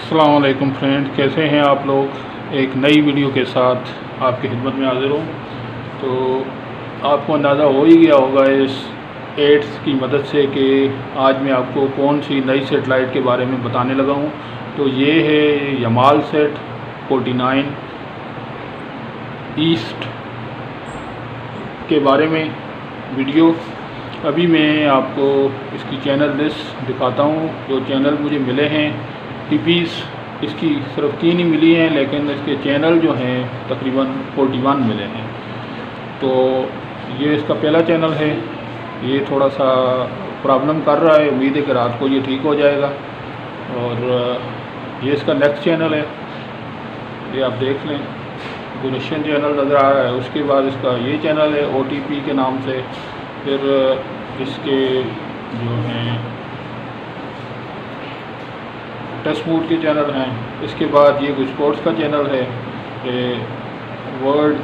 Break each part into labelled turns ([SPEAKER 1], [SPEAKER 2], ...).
[SPEAKER 1] अस्सलाम वालेकुम फ्रेंड, कैसे हैं आप लोग। एक नई वीडियो के साथ आपकी खिदमत में हाज़िर हूँ। तो आपको अंदाज़ा हो ही गया होगा इस एड्स की मदद से कि आज मैं आपको कौन सी नई सेटेलाइट के बारे में बताने लगा हूँ। तो ये है यमाल सेट 49 ईस्ट के बारे में वीडियो। अभी मैं आपको इसकी चैनल लिस्ट दिखाता हूँ। जो चैनल मुझे मिले हैं टीपीज़ इसकी सिर्फ 3 ही मिली हैं, लेकिन इसके चैनल जो हैं तकरीबन 41 मिले हैं। तो ये इसका पहला चैनल है। ये थोड़ा सा प्रॉब्लम कर रहा है, उम्मीद है कि रात को ये ठीक हो जाएगा। और ये इसका नेक्स्ट चैनल है, ये आप देख लें, जो रशियन चैनल नज़र आ रहा है। उसके बाद इसका ये चैनल है OTP के नाम से। फिर इसके जो हैं टेस्ट मोड के चैनल हैं। इसके बाद ये कोई स्पोर्ट्स का चैनल है, वर्ल्ड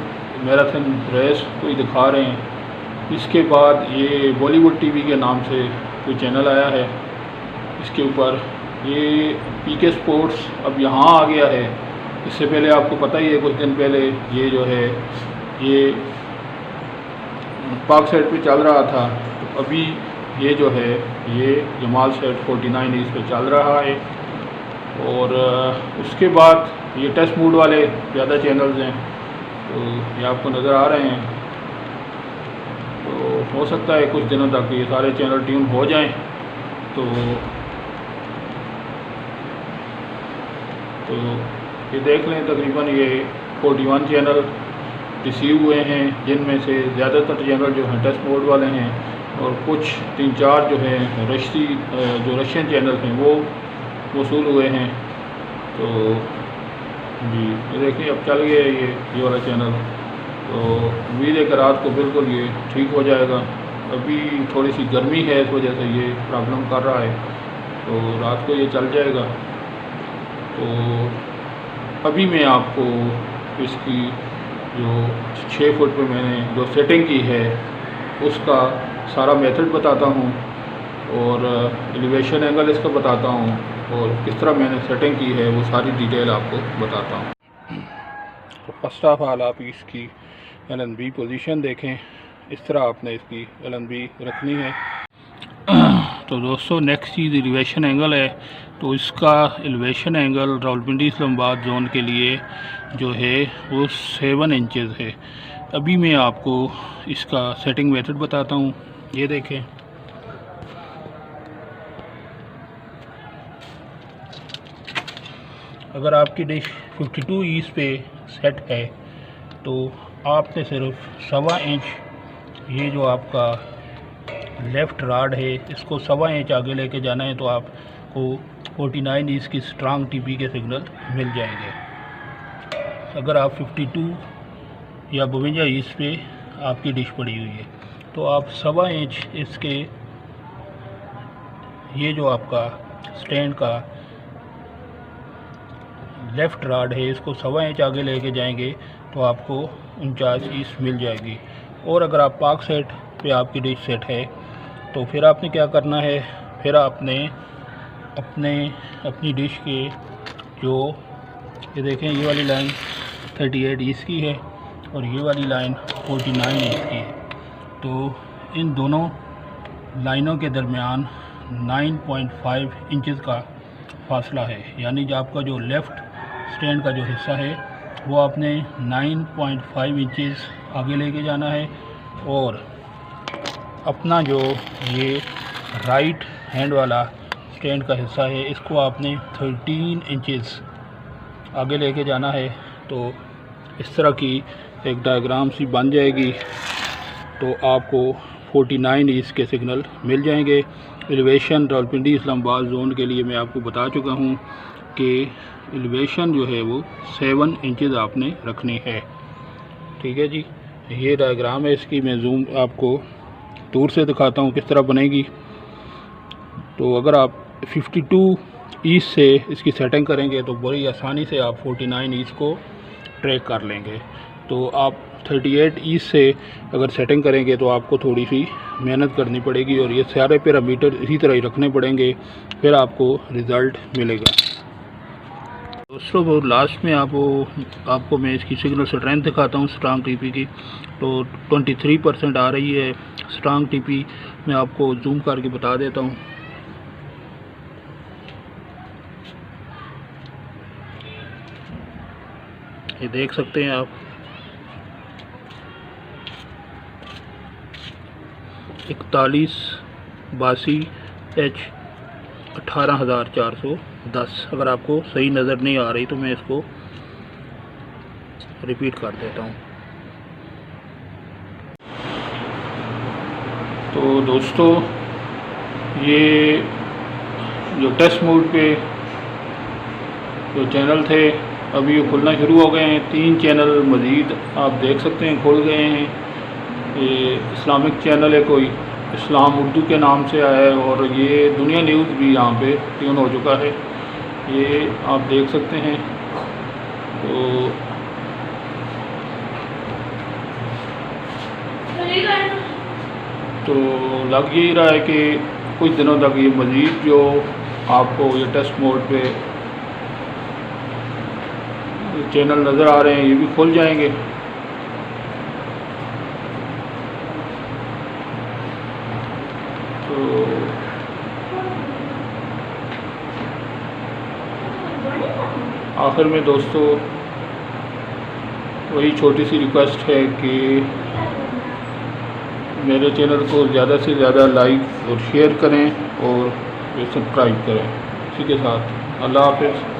[SPEAKER 1] मैराथन रेस कोई दिखा रहे हैं। इसके बाद ये बॉलीवुड टीवी के नाम से कोई चैनल आया है। इसके ऊपर ये PK स्पोर्ट्स अब यहाँ आ गया है। इससे पहले आपको पता ही है, कुछ दिन पहले ये जो है ये पाक सेट पे चल रहा था। तो अभी ये जो है ये यमाल सेट 49 इस पे चल रहा है। और उसके बाद ये टेस्ट मूड वाले ज़्यादा चैनल्स हैं, तो ये आपको नज़र आ रहे हैं। तो हो सकता है कुछ दिनों तक ये सारे चैनल ट्यून हो जाएं। तो ये देख लें, तकरीबन ये 41 चैनल रिसीव हुए हैं, जिनमें से ज़्यादातर चैनल जो हैं टेस्ट मोड वाले हैं, और कुछ 3-4 जो हैं जो रशियन चैनल हैं वो वसूल हुए हैं। तो जी ये देखिए अब चल गया ये वाला चैनल। तो उम्मीद है कि रात को बिल्कुल ये ठीक हो जाएगा। अभी थोड़ी सी गर्मी है, इस वजह से ये प्रॉब्लम कर रहा है। तो रात को ये चल जाएगा। तो अभी मैं आपको इसकी जो 6 फुट पे मैंने जो सेटिंग की है उसका सारा मेथड बताता हूँ, और एलिवेशन एंगल इसका बताता हूँ, और किस तरह मैंने सेटिंग की है वो सारी डिटेल आपको बताता हूँ। तो फर्स्ट ऑफ ऑल आप इसकी LNB पोजीशन देखें। इस तरह आपने इसकी LNB रखनी है। तो दोस्तों नेक्स्ट चीज़ एलिवेशन एंगल है। तो इसका elevation angle Rawalpindi Islamabad zone के लिए जो है वो 7 इंचज़ है। अभी मैं आपको इसका सेटिंग मेथड बताता हूँ। ये देखें, अगर आपकी डिश 52 ईस्ट पे सेट है तो आपने सिर्फ 1.25 इंच ये जो आपका लेफ़्ट राड है इसको 1.25 इंच आगे लेके जाना है, तो आपको 49 ईस्ट की स्ट्रांग TP के सिग्नल मिल जाएंगे। अगर आप 52 या 52 ईस्ट पे आपकी डिश पड़ी हुई है तो आप 1.25 इंच इसके ये जो आपका स्टैंड का लेफ़्ट राड है इसको 1.25 इंच आगे लेके जाएंगे तो आपको 49 ईस्ट मिल जाएगी। और अगर आप पाक सेट पे आपकी डिश सेट है तो फिर आपने क्या करना है, फिर आपने अपनी डिश के जो ये देखें ये वाली लाइन 38 ईस्ट की है और ये वाली लाइन 49 ईस्ट की है। तो इन दोनों लाइनों के दरमियान 9.5 इंचज़ का फासला है, यानी जो आपका जो लेफ़्ट स्टैंड का जो हिस्सा है वो आपने 9.5 इंचज़ आगे लेके जाना है, और अपना जो ये राइट हैंड वाला स्टैंड का हिस्सा है इसको आपने 13 इंचज़ आगे लेके जाना है। तो इस तरह की एक डायग्राम सी बन जाएगी। तो आपको 49 ईस्ट के सिग्नल मिल जाएंगे। एलिवेशन रावलपिंडी इस्लामाबाद जोन के लिए मैं आपको बता चुका हूँ कि एलिवेशन जो है वो 7 इंचज़ आपने रखनी है। ठीक है जी, ये डायग्राम है इसकी। मैं जूम आपको दूर से दिखाता हूँ किस तरह बनेगी। तो अगर आप 52 ईस्ट से इसकी सेटिंग करेंगे तो बड़ी आसानी से आप 49 ईस्ट को ट्रैक कर लेंगे। तो आप 38 ईस्ट से अगर सेटिंग करेंगे तो आपको थोड़ी सी मेहनत करनी पड़ेगी, और ये सारे पैरामीटर इसी तरह ही रखने पड़ेंगे, फिर आपको रिज़ल्ट मिलेगा। दोस्तों वो लास्ट में आपको मैं इसकी सिग्नल स्ट्रेंथ दिखाता हूँ स्ट्रांग टीपी की। तो 23% आ रही है स्ट्रांग टीपी। मैं आपको जूम करके बता देता हूँ। ये देख सकते हैं आप, 4182 18,410। अगर आपको सही नज़र नहीं आ रही तो मैं इसको रिपीट कर देता हूँ। तो दोस्तों ये जो टेस्ट मोड पे जो चैनल थे अभी ये खुलना शुरू हो गए हैं। 3 चैनल मज़ीद आप देख सकते हैं खुल गए हैं। ये इस्लामिक चैनल है, कोई इस्लाम उर्दू के नाम से आया है, और ये दुनिया न्यूज़ भी यहाँ पे ट्यून हो चुका है, ये आप देख सकते हैं। तो लग यही रहा है कि कुछ दिनों तक ये मज़ीद जो आपको ये टेस्ट मोड पे चैनल नज़र आ रहे हैं ये भी खुल जाएंगे। तो आखिर में दोस्तों वही छोटी सी रिक्वेस्ट है कि मेरे चैनल को ज़्यादा से ज़्यादा लाइक और शेयर करें और सब्सक्राइब करें। इसी के साथ अल्लाह हाफ़िज़।